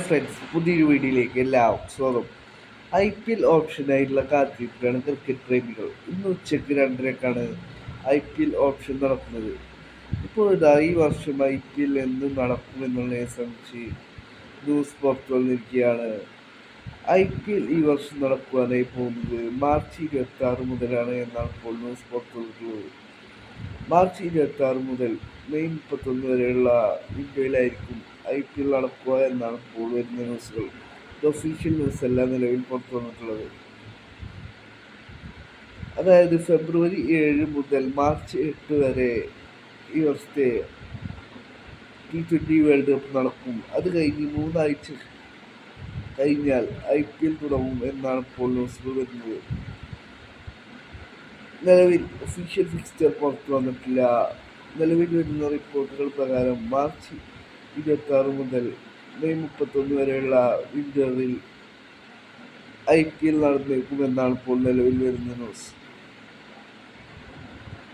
Friends, പുതിയൊരു വീഡിയോയിലേക്ക് എല്ലാവർക്കും സ്വാഗതം. IPL ഓപ്ഷനായിട്ടുള്ള കാത്തിരിപ്പിലാണ് ക്രിക്കറ്റ് പ്രേമികൾ. ഇന്ന് ഉച്ചയ്ക്ക് 2:30ക്കാണ് IPL ഓപ്ഷൻ നടക്കുന്നത്. ഇപ്പോൾ ഈ വർഷം IPL എന്ന് നടക്കുമെന്നുള്ളതിനെ സംബന്ധിച്ച് ന്യൂസ് പുറത്തു വന്നിരിക്കുകയാണ്. IPL ഈ വർഷം നടക്കുവാനായി പോകുന്നത് മാർച്ച് 26 മുതലാണ് എന്നാണ് ഇപ്പോൾ ന്യൂസ് പുറത്തു വന്നിട്ടുള്ളത്. മാർച്ച് 26 മുതൽ മെയ് 31 വരെയുള്ള വിൻഡോയിലായിരിക്കും IPL നടക്കുക എന്നാണ് ഇപ്പോൾ വരുന്ന ന്യൂസുകൾ. ഇത് ഒഫീഷ്യൽ ന്യൂസ് അല്ല നിലവിൽ പുറത്തു വന്നിട്ടുള്ളത്. അതായത് ഫെബ്രുവരി 7 മുതൽ മാർച്ച് 8 വരെ ഈ വർഷത്തെ T20 വേൾഡ് കപ്പ് നടക്കും. അത് കഴിഞ്ഞ് 3 ആഴ്ച കഴിഞ്ഞാൽ IPL തുടങ്ങും എന്നാണ് ഇപ്പോൾ ന്യൂസുകൾ വരുന്നത്. നിലവിൽ ഒഫീഷ്യൽ ഫിക്സ്ചർ പുറത്തു വന്നിട്ടില്ല. നിലവിൽ വരുന്ന റിപ്പോർട്ടുകൾ പ്രകാരം മാർച്ച് 26 മുതൽ മെയ് 31 വരെയുള്ള വിൻഡോയിൽ IPL നടന്നേക്കുമെന്നാണ് ഇപ്പോൾ നിലവിൽ വരുന്ന ന്യൂസ്.